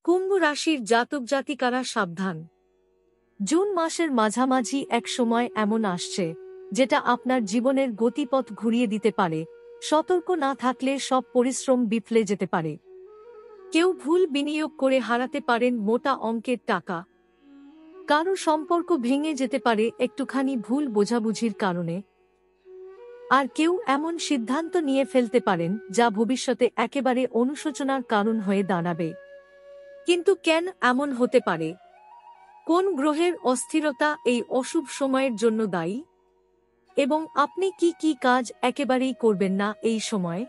কুম্ভ রাশির জাতক জাতিকারা সাবধান। জুন মাসের মাঝামাঝি এক সময় এমন আসছে যেটা আপনার জীবনের গতিপথ ঘুরিয়ে দিতে পারে। সতর্ক না থাকলে সব পরিশ্রম বিফলে যেতে পারে। কেউ ভুল বিনিয়োগ করে হারাতে পারেন মোটা অঙ্কের টাকা। কারো সম্পর্ক ভেঙে যেতে পারে একটুখানি ভুল বোঝাবুঝির কারণে। আর কেউ এমন সিদ্ধান্ত নিয়ে ফেলতে পারেন যা ভবিষ্যতে একেবারে অনুশোচনার কারণ হয়ে দাঁড়াবে। কিন্তু কেন এমন হতে পারে? কোন গ্রহের অস্থিরতা এই অশুভ সময়ের জন্য দায়ী? এবং আপনি কি কি কাজ একেবারেই করবেন না এই সময়ে?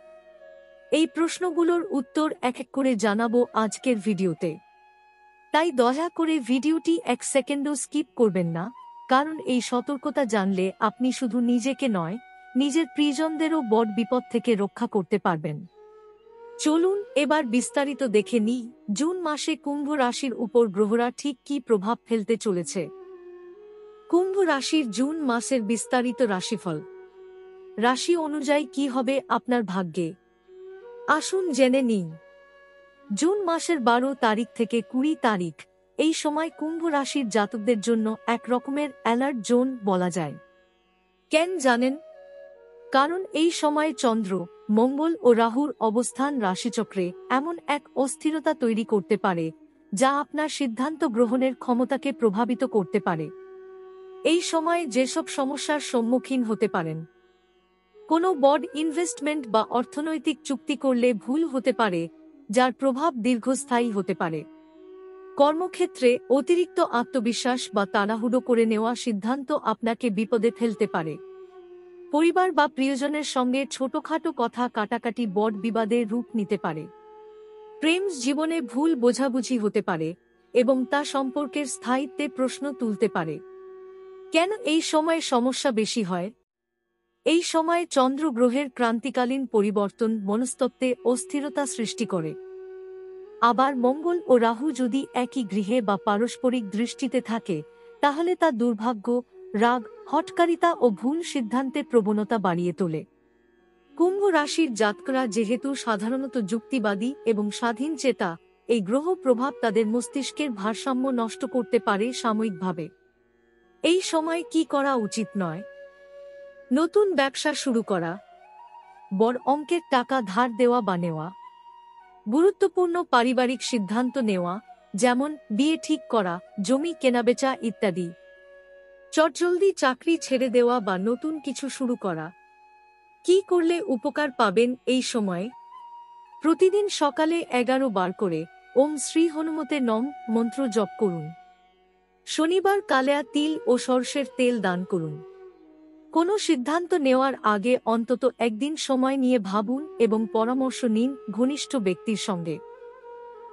এই প্রশ্নগুলোর উত্তর এক এক করে জানাবো আজকের ভিডিওতে। তাই দয়া করে ভিডিওটি এক সেকেন্ডও স্কিপ করবেন না, কারণ এই সতর্কতা জানলে আপনি শুধু নিজেকে নয়, নিজের প্রিয়জনদেরও বড় বিপদ থেকে রক্ষা করতে পারবেন। চলুন এবার বিস্তারিত দেখে নিই জুন মাসে কুম্ভ রাশির উপর গ্রহরা ঠিক কী প্রভাব ফেলতে চলেছে। কুম্ভ রাশির জুন মাসের বিস্তারিত রাশিফল। রাশি অনুযায়ী কি হবে আপনার ভাগ্যে, আসুন জেনে নিন। জুন মাসের 12 তারিখ থেকে 20 তারিখ এই সময় কুম্ভ রাশির জাতকদের জন্য এক রকমের অ্যালার্ট জোন বলা যায়। কেন জানেন? কারণ এই সময় চন্দ্র, মঙ্গল ও রাহুর অবস্থান রাশিচক্রে এমন এক অস্থিরতা তৈরি করতে পারে যা আপনার সিদ্ধান্ত গ্রহণের ক্ষমতাকে প্রভাবিত করতে পারে। এই সময়ে যেসব সমস্যার সম্মুখীন হতে পারেন, কোনো বড় ইনভেস্টমেন্ট বা অর্থনৈতিক চুক্তি করলে ভুল হতে পারে, যার প্রভাব দীর্ঘস্থায়ী হতে পারে। কর্মক্ষেত্রে অতিরিক্ত আত্মবিশ্বাস বা তাড়াহুড়ো করে নেওয়া সিদ্ধান্ত আপনাকে বিপদে ফেলতে পারে। পরিবার বা প্রিয়জনের সঙ্গে ছোটখাটো কথা কাটাকাটি বড় বিবাদের রূপ নিতে পারে। প্রেম জীবনে ভুল বোঝাবুঝি হতে পারে এবং তা সম্পর্কের স্থায়িত্বে প্রশ্ন তুলতে পারে। কেন এই সময়ে সমস্যা বেশি হয়? এই সময়ে চন্দ্র গ্রহের ক্রান্তিকালীন পরিবর্তন মনস্তত্ত্বে অস্থিরতা সৃষ্টি করে। আবার মঙ্গল ও রাহু যদি একই গৃহে বা পারস্পরিক দৃষ্টিতে থাকে, তাহলে তা দুর্ভাগ্য, রাগ, হঠকারিতা ও ভুল সিদ্ধান্তের প্রবণতা বাড়িয়ে তোলে। কুম্ভ রাশির জাতকরা যেহেতু সাধারণত যুক্তিবাদী এবং স্বাধীন চেতা, এই গ্রহ প্রভাব তাদের মস্তিষ্কের ভারসাম্য নষ্ট করতে পারে সাময়িকভাবে। এই সময় কি করা উচিত নয়? নতুন ব্যবসা শুরু করা, বড় অঙ্কের টাকা ধার দেওয়া বা নেওয়া, গুরুত্বপূর্ণ পারিবারিক সিদ্ধান্ত নেওয়া, যেমন বিয়ে ঠিক করা, জমি কেনাবেচা ইত্যাদি। চটজলদি চাকরি ছেড়ে দেওয়া বা নতুন কিছু শুরু করা। কি করলে উপকার পাবেন এই সময়ে? প্রতিদিন সকালে 11 বার করে ওম শ্রী হনুমতে নম মন্ত্র জপ করুন। শনিবার কালেয়া তিল ও সরষের তেল দান করুন। কোনো সিদ্ধান্ত নেওয়ার আগে অন্তত একদিন সময় নিয়ে ভাবুন এবং পরামর্শ নিন ঘনিষ্ঠ ব্যক্তির সঙ্গে।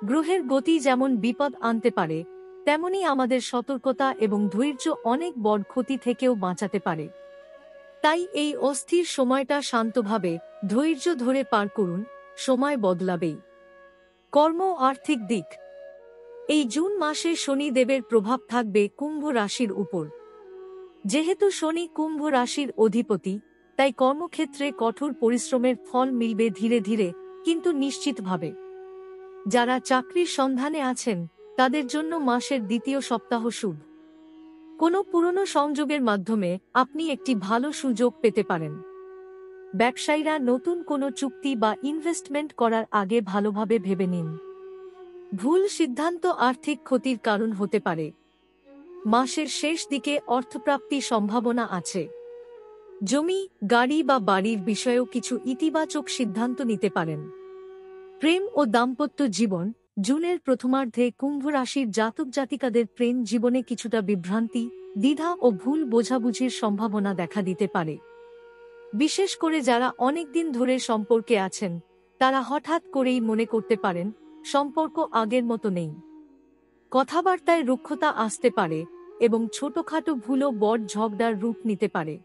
গ্রহের গতি যেমন বিপদ আনতে পারে, তেমনি আমাদের সতর্কতা এবং ধৈর্য অনেক বড় ক্ষতি থেকেও বাঁচাতে পারে। তাই এই অস্থির সময়টা শান্তভাবে, ধৈর্য ধরে পার করুন, সময় বদলাবেই। কর্ম ও আর্থিক দিক। এই জুন মাসে শনি দেবের প্রভাব থাকবে কুম্ভ রাশির উপর। যেহেতু শনি কুম্ভ রাশির অধিপতি, তাই কর্মক্ষেত্রে কঠোর পরিশ্রমের ফল মিলবে ধীরে ধীরে, কিন্তু নিশ্চিতভাবে। যারা চাকরির সন্ধানে আছেন, তাদের জন্য মাসের দ্বিতীয় সপ্তাহ শুভ। কোনো পুরনো সংযোগের মাধ্যমে আপনি একটি ভালো সুযোগ পেতে পারেন। ব্যবসায়ীরা নতুন কোনো চুক্তি বা ইনভেস্টমেন্ট করার আগে ভালোভাবে ভেবে নিন। ভুল সিদ্ধান্ত আর্থিক ক্ষতির কারণ হতে পারে। মাসের শেষ দিকে অর্থপ্রাপ্তির সম্ভাবনা আছে। জমি, গাড়ি বা বাড়ির বিষয়েও কিছু ইতিবাচক সিদ্ধান্ত নিতে পারেন। প্রেম ও দাম্পত্য জীবন। জুনের প্রথমার্ধে কুম্ভ রাশির জাতক জাতিকাদের প্রেম জীবনে কিছুটা বিভ্রান্তি, দ্বিধা ও ভুল বোঝাবুঝির সম্ভাবনা দেখা দিতে পারে। বিশেষ করে যারা অনেকদিন ধরে সম্পর্কে আছেন, তারা হঠাৎ করেই মনে করতে পারেন সম্পর্ক আগের মতো নেই। কথাবার্তায় রুক্ষতা আসতে পারে এবং ছোটখাটো ভুলও বড় ঝগড়ার রূপ নিতে পারে।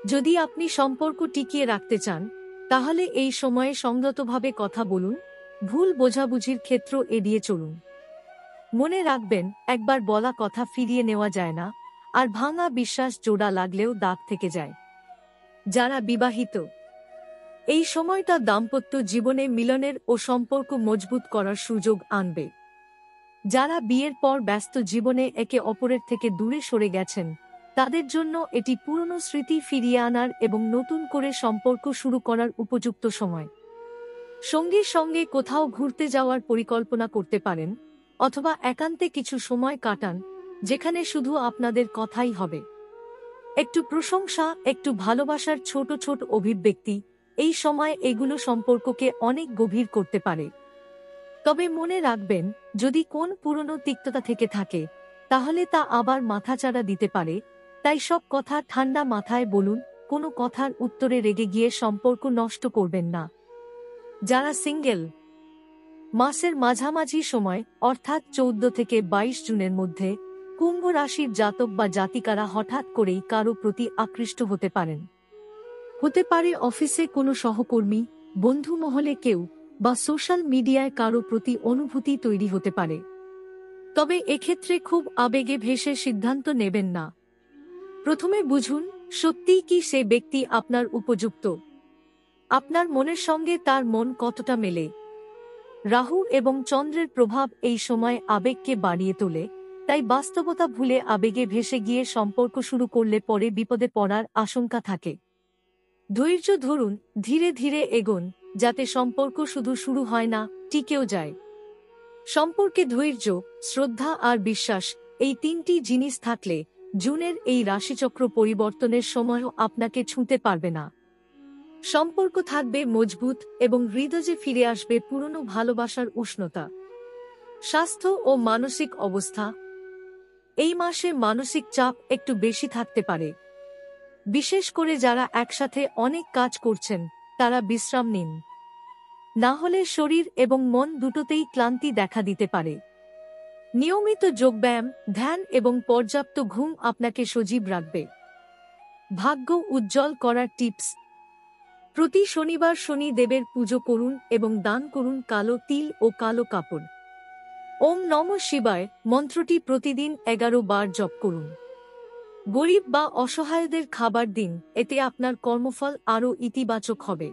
যদি আপনি সম্পর্ক টিকিয়ে রাখতে চান, তাহলে এই সময়ে সংযতভাবে কথা বলুন, ভুল বোঝাবুঝির ক্ষেত্র এড়িয়ে চলুন। মনে রাখবেন, একবার বলা কথা ফিরিয়ে নেওয়া যায় না, আর ভাঙা বিশ্বাস জোড়া লাগলেও দাগ থেকে যায়। যারা বিবাহিত, এই সময়টা দাম্পত্য জীবনে মিলনের ও সম্পর্ক মজবুত করার সুযোগ আনবে। যারা বিয়ের পর ব্যস্ত জীবনে একে অপরের থেকে দূরে সরে গেছেন, তাদের জন্য এটি পুরনো স্মৃতি ফিরিয়ে আনার এবং নতুন করে সম্পর্ক শুরু করার উপযুক্ত সময়। সঙ্গীর সঙ্গে কোথাও ঘুরতে যাওয়ার পরিকল্পনা করতে পারেন, অথবা একান্তে কিছু সময় কাটান, যেখানে শুধু আপনাদের কথাই হবে। একটু প্রশংসা, একটু ভালোবাসার ছোট ছোট অভিব্যক্তি, এই সময় এগুলো সম্পর্ককে অনেক গভীর করতে পারে। তবে মনে রাখবেন, যদি কোন পুরনো তিক্ততা থেকে থাকে, তাহলে তা আবার মাথাচাড়া দিতে পারে। তাই সব কথা ঠান্ডা মাথায় বলুন, কোনো কথার উত্তরে রেগে গিয়ে সম্পর্ক নষ্ট করবেন না। যারা সিঙ্গেল, মাসের মাঝামাঝি সময় অর্থাৎ 14 থেকে 22 জুনের মধ্যে কুম্ভ রাশির জাতক বা জাতিকারা হঠাৎ করেই কারো প্রতি আকৃষ্ট হতে পারেন। হতে পারে অফিসে কোনো সহকর্মী, বন্ধু মহলে কেউ, বা সোশ্যাল মিডিয়ায় কারো প্রতি অনুভূতি তৈরি হতে পারে। তবে এক্ষেত্রে খুব আবেগে ভেসে সিদ্ধান্ত নেবেন না। প্রথমে বুঝুন, সত্যিই কি সে ব্যক্তি আপনার উপযুক্ত, আপনার মনের সঙ্গে তার মন কতটা মেলে। রাহু এবং চন্দ্রের প্রভাব এই সময় আবেগকে বাড়িয়ে তোলে, তাই বাস্তবতা ভুলে আবেগে ভেসে গিয়ে সম্পর্ক শুরু করলে পরে বিপদে পড়ার আশঙ্কা থাকে। ধৈর্য ধরুন, ধীরে ধীরে এগোন, যাতে সম্পর্ক শুধু শুরু হয় না, টিকেও যায়। সম্পর্কে ধৈর্য, শ্রদ্ধা আর বিশ্বাস, এই তিনটি জিনিস থাকলে জুনের এই রাশিচক্র পরিবর্তনের সময়ও আপনাকে ছুঁতে পারবে না। সম্পর্ক থাকবে মজবুত এবং হৃদয়ে ফিরে আসবে পুরনো ভালোবাসার উষ্ণতা। স্বাস্থ্য ও মানসিক অবস্থা, এই মাসে মানসিক চাপ একটু বেশি থাকতে পারে। বিশেষ করে যারা একসাথে অনেক কাজ করছেন, তারা বিশ্রাম নিন, না হলে শরীর এবং মন দুটোতেই ক্লান্তি দেখা দিতে পারে। নিয়মিত যোগব্যায়াম, ধ্যান এবং পর্যাপ্ত ঘুম আপনাকে সজীব রাখবে। ভাগ্য উজ্জ্বল করার টিপস: প্রতি শনিবার শনি দেবের পুজো করুন এবং দান করুন কালো তিল ও কালো কাপড়। ওম নমঃ শিবায় মন্ত্রটি প্রতিদিন 11 বার জপ করুন। গরিব বা অসহায়দের খাবার দিন, এতে আপনার কর্মফল আরও ইতিবাচক হবে।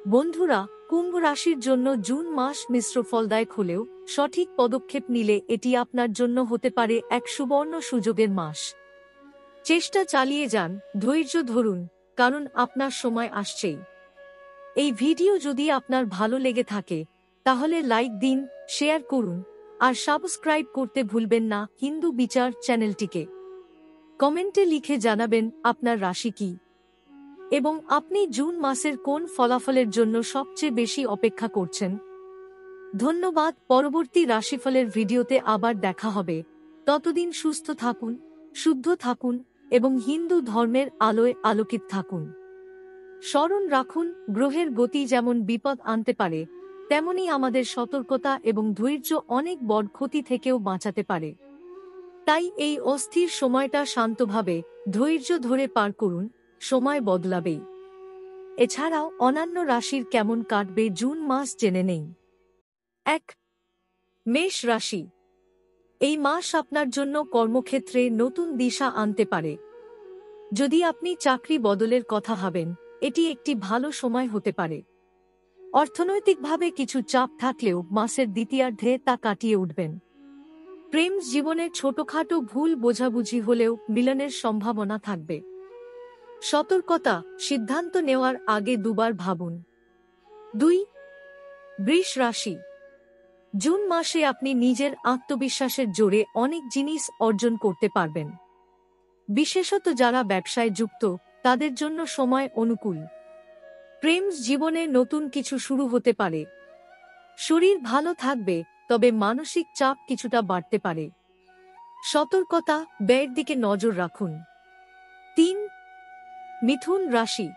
বন্ধুরা, কুম্ভ রাশির জন্য জুন মাস মিশ্র ফলদায়ক হলেও সঠিক পদক্ষেপ নিলে এটি আপনার জন্য হতে পারে এক সুবর্ণ সুযোগের মাস। চেষ্টা চালিয়ে যান, ধৈর্য ধরুন, কারণ আপনার সময় আসছেই। এই ভিডিও যদি আপনার ভালো লেগে থাকে, তাহলে লাইক দিন, শেয়ার করুন, আর সাবস্ক্রাইব করতে ভুলবেন না হিন্দু বিচার চ্যানেলটিকে। কমেন্টে লিখে জানাবেন আপনার রাশি কি, এবং আপনি জুন মাসের কোন ফলাফলের জন্য সবচেয়ে বেশি অপেক্ষা করছেন। ধন্যবাদ। পরবর্তী রাশিফলের ভিডিওতে আবার দেখা হবে। ততদিন সুস্থ থাকুন, শুদ্ধ থাকুন এবং হিন্দু ধর্মের আলোয় আলোকিত থাকুন। স্মরণ রাখুন, গ্রহের গতি যেমন বিপদ আনতে পারে, তেমনি আমাদের সতর্কতা এবং ধৈর্য অনেক বড় ক্ষতি থেকেও বাঁচাতে পারে। তাই এই অস্থির সময়টা শান্তভাবে, ধৈর্য ধরে পার করুন, সময় বদলাবেই। এছাড়াও অন্যান্য রাশির কেমন কাটবে জুন মাস জেনে নেই। 1. মেষ রাশি। এই মাস আপনার জন্য কর্মক্ষেত্রে নতুন দিশা আনতে পারে। যদি আপনি চাকরি বদলের কথা ভাবেন, এটি একটি ভালো সময় হতে পারে। অর্থনৈতিকভাবে কিছু চাপ থাকলেও মাসের দ্বিতীয়ার্ধে তা কাটিয়ে উঠবেন। প্রেম জীবনে ছোটখাটো ভুল বোঝাবুঝি হলেও মিলনের সম্ভাবনা থাকবে। সতর্কতা, সিদ্ধান্ত নেওয়ার আগে দুবার ভাবুন। 2. বৃষ রাশি। জুন মাসে আপনি নিজের আত্মবিশ্বাসের জোরে অনেক জিনিস অর্জন করতে পারবেন। বিশেষত যারা ব্যবসায় যুক্ত, তাদের জন্য সময় অনুকূল। প্রেম জীবনে নতুন কিছু শুরু হতে পারে। শরীর ভালো থাকবে, তবে মানসিক চাপ কিছুটা বাড়তে পারে। সতর্কতা, ব্যয়ের দিকে নজর রাখুন। 3. মিথুন রাশি।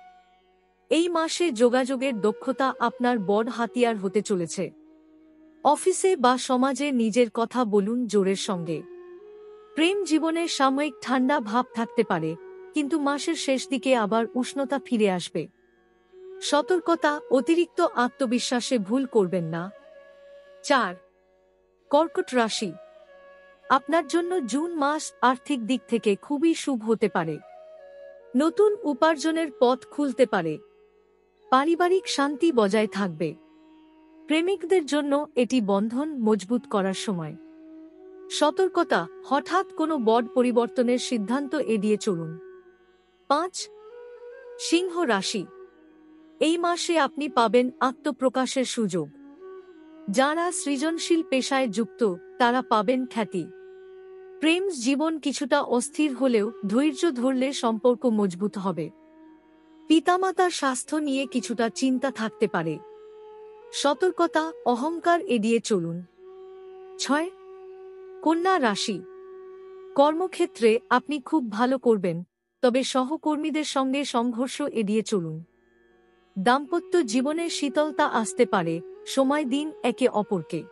এই মাসে যোগাযোগের দক্ষতা আপনার বড় হাতিয়ার হতে চলেছে। অফিসে বা সমাজে নিজের কথা বলুন জোরের সঙ্গে। প্রেম জীবনে সাময়িক ঠান্ডা ভাব থাকতে পারে, কিন্তু মাসের শেষ দিকে আবার উষ্ণতা ফিরে আসবে। সতর্কতা, অতিরিক্ত আত্মবিশ্বাসে ভুল করবেন না। 4. কর্কট রাশি। আপনার জন্য জুন মাস আর্থিক দিক থেকে খুবই শুভ হতে পারে। নতুন উপার্জনের পথ খুলতে পারে। পারিবারিক শান্তি বজায় থাকবে। প্রেমিকদের জন্য এটি বন্ধন মজবুত করার সময়। সতর্কতা, হঠাৎ কোনো বড় পরিবর্তনের সিদ্ধান্ত এড়িয়ে চলুন। 5. সিংহ রাশি। এই মাসে আপনি পাবেন আত্মপ্রকাশের সুযোগ। যারা সৃজনশীল পেশায় যুক্ত তারা পাবেন খ্যাতি। প্রেম জীবন কিছুটা অস্থির হলেও ধৈর্য ধরলে সম্পর্ক মজবুত হবে। পিতামাতার স্বাস্থ্য নিয়ে কিছুটা চিন্তা থাকতে পারে। সতর্কতা, অহংকার এড়িয়ে চলুন। 6. কন্যা রাশি। কর্মক্ষেত্রে আপনি খুব ভালো করবেন, তবে সহকর্মীদের সঙ্গে সংঘর্ষ এড়িয়ে চলুন। দাম্পত্য জীবনে শীতলতা আসতে পারে, সময় দিন একে অপরকে।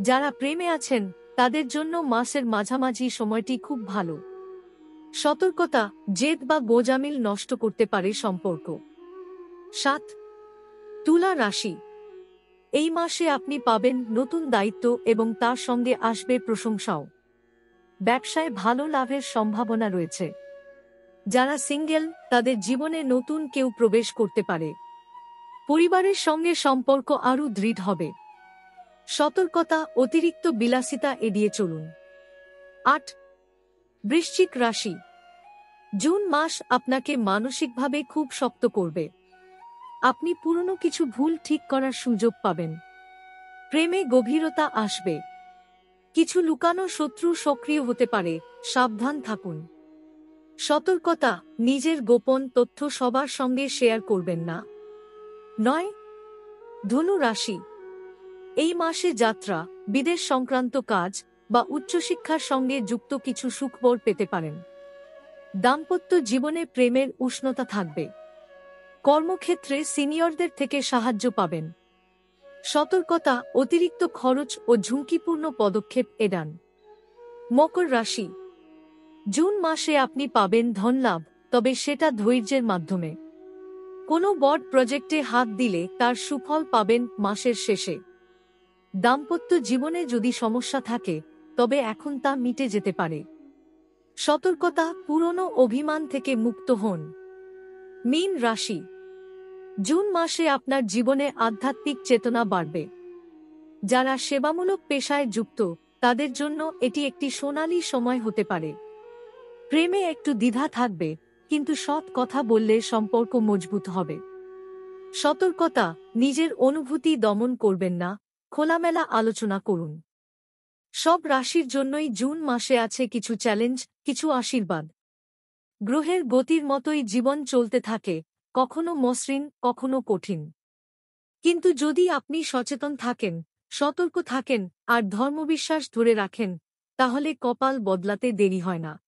যারা প্রেমে আছেন তাদের জন্য মাসের মাঝামাঝি সময়টি খুব ভালো। সতর্কতা, জেদ বা গোজামিল নষ্ট করতে পারে সম্পর্ক। 7. তুলা রাশি। এই মাসে আপনি পাবেন নতুন দায়িত্ব এবং তার সঙ্গে আসবে প্রশংসাও। ব্যবসায় ভালো লাভের সম্ভাবনা রয়েছে। যারা সিঙ্গেল তাদের জীবনে নতুন কেউ প্রবেশ করতে পারে। পরিবারের সঙ্গে সম্পর্ক আরও দৃঢ় হবে। সতর্কতা, অতিরিক্ত বিলাসিতা এড়িয়ে চলুন। 8. বৃশ্চিক রাশি। জুন মাস আপনাকে মানসিকভাবে খুব শক্ত করবে। আপনি পুরনো কিছু ভুল ঠিক করার সুযোগ পাবেন। প্রেমে গভীরতা আসবে। কিছু লুকানো শত্রু সক্রিয় হতে পারে, সাবধান থাকুন। সতর্কতা, নিজের গোপন তথ্য সবার সঙ্গে শেয়ার করবেন না। 9. ধনু রাশি। এই মাসে যাত্রা, বিদেশ সংক্রান্ত কাজ বা উচ্চশিক্ষার সঙ্গে যুক্ত কিছু সুখবর পেতে পারেন। দাম্পত্য জীবনে প্রেমের উষ্ণতা থাকবে। কর্মক্ষেত্রে সিনিয়রদের থেকে সাহায্য পাবেন। সতর্কতা, অতিরিক্ত খরচ ও ঝুঁকিপূর্ণ পদক্ষেপ এড়ান। মকর রাশি। জুন মাসে আপনি পাবেন ধনলাভ, তবে সেটা ধৈর্যের মাধ্যমে। কোনো বড় প্রজেক্টে হাত দিলে তার সুফল পাবেন মাসের শেষে। দাম্পত্য জীবনে যদি সমস্যা থাকে তবে এখন তা মিটে যেতে পারে। সতর্কতা, পুরনো অভিমান থেকে মুক্ত হন। মীন রাশি। জুন মাসে আপনার জীবনে আধ্যাত্মিক চেতনা বাড়বে। যারা সেবামূলক পেশায় যুক্ত তাদের জন্য এটি একটি সোনালী সময় হতে পারে। প্রেমে একটু দ্বিধা থাকবে, কিন্তু সৎ কথা বললে সম্পর্ক মজবুত হবে। সতর্কতা, নিজের অনুভূতি দমন করবেন না, খোলামেলা আলোচনা করুন। সব রাশির জন্যই জুন মাসে আছে কিছু চ্যালেঞ্জ, কিছু আশীর্বাদ। গ্রহের গতির মতোই জীবন চলতে থাকে, কখনো মসৃণ, কখনো কঠিন। কিন্তু যদি আপনি সচেতন থাকেন, সতর্ক থাকেন আর ধর্মবিশ্বাস ধরে রাখেন, তাহলে কপাল বদলাতে দেরি হয় না।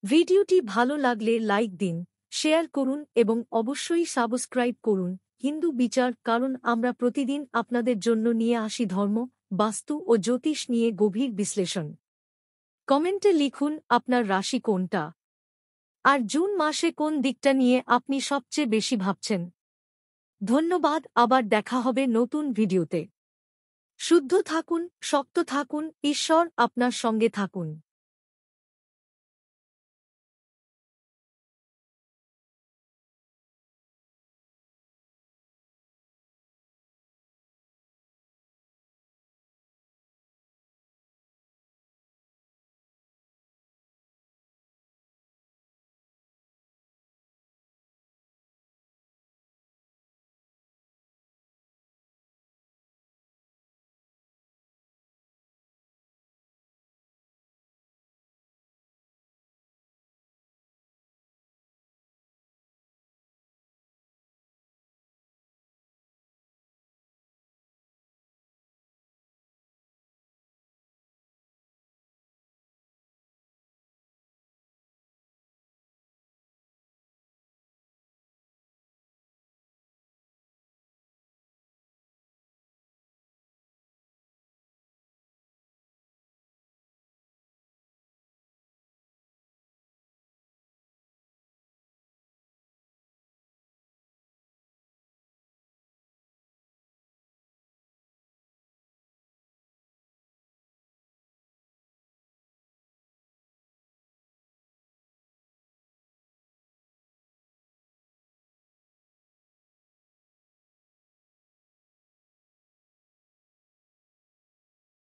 ভিডিওটি ভালো লাগলে লাইক দিন, শেয়ার করুন এবং অবশ্যই সাবস্ক্রাইব করুন হিন্দু বিচার, কারণ আমরা প্রতিদিন আপনাদের জন্য নিয়ে আসি ধর্ম, বাস্তু ও জ্যোতিষ নিয়ে গভীর বিশ্লেষণ। কমেন্টে লিখুন আপনার রাশি কোনটা, আর জুন মাসে কোন দিকটা নিয়ে আপনি সবচেয়ে বেশি ভাবছেন। ধন্যবাদ, আবার দেখা হবে নতুন ভিডিওতে। শুদ্ধ থাকুন, শক্ত থাকুন, ঈশ্বর আপনার সঙ্গে থাকুন।